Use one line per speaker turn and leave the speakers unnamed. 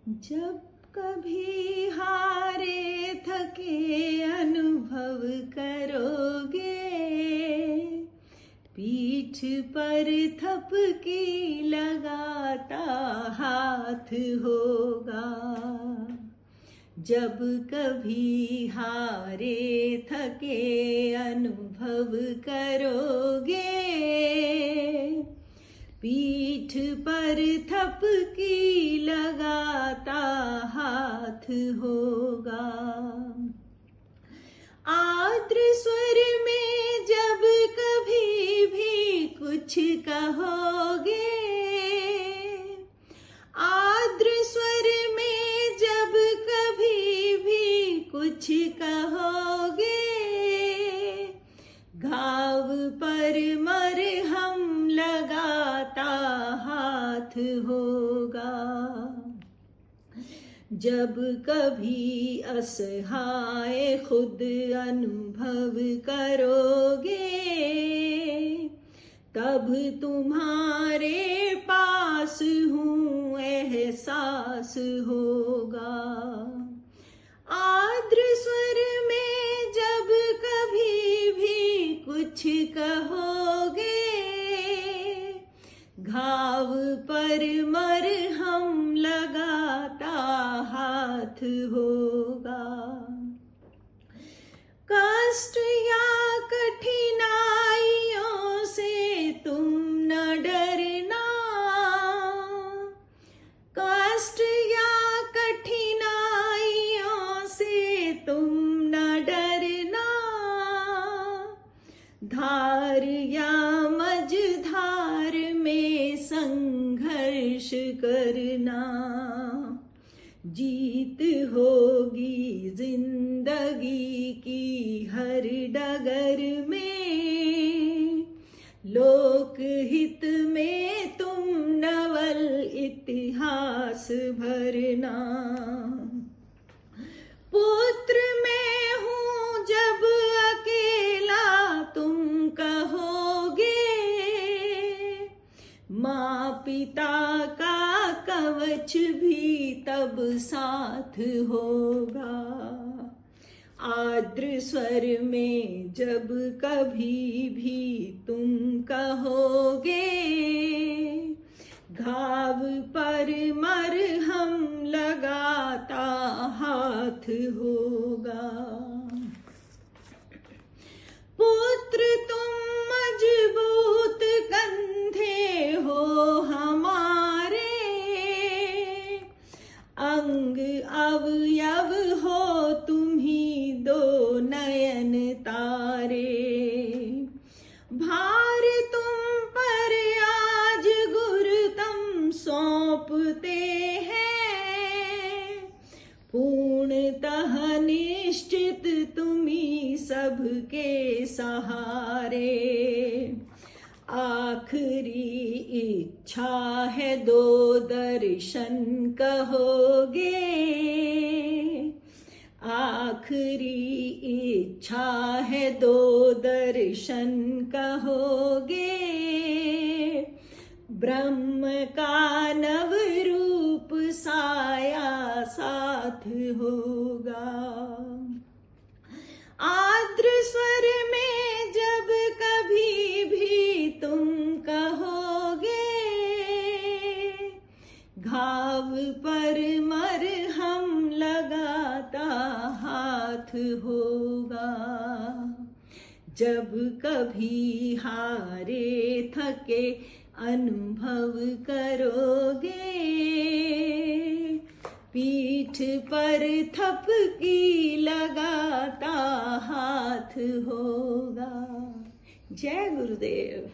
जब कभी हारे थके अनुभव करोगे, पीठ पर थपकी लगाता हाथ होगा। जब कभी हारे थके अनुभव करोगे, पीठ पर थपकी लगाता हाथ होगा। आर्द्र स्वर में जब कभी भी कुछ कहोगे, आर्द्र स्वर में जब कभी भी कुछ कहोगे, घाव पर मरहम लगाता हाथ होगा। जब कभी असहाय खुद अनुभव करोगे, तब तुम्हारे पास हूँ एहसास होगा। आर्द्र स्वर में जब कभी भी कुछ कहोगे, घाव पर मरहम लगाता हाथ होगा। कष्ट या कठिनाइयों से तुम न डरना, कष्ट या कठिनाइयों से तुम न डरना। धार या मझधार में संघर्ष करना, जीत होगी जिंदगी की हर डगर में। लोक हित में तुम नवल इतिहास भरना। पुत्र मैं हूँ जब अकेला तुम कहोगे, माँ पिता का कवच भी तब साथ होगा। आर्द्र स्वर में जब कभी भी तुम कहोगे, घाव पर मरहम लगाता हाथ होगा। पुत्र तुम मजबूत कंधे हो हमारे, अंग अवयव हो तुम ही दो नयन तारे। भार तुम पर आज गुरुतम सौंपते हैं, पूर्णतः निश्चित तुम्ही सबके सहारे। आखिरी इच्छा है दो दर्शन कहोगे, आखिरी इच्छा है दो दर्शन कहोगे। ब्रह्म का नव रूप साया साथ होगा। आर्द्र स्वर में जब कभी भी तुम कहोगे, घाव पर मरहम लगाता हाथ होगा। जब कभी हारे थके अनुभव करोगे, पीठ पर थपकी लगाता हाथ होगा। जय गुरुदेव।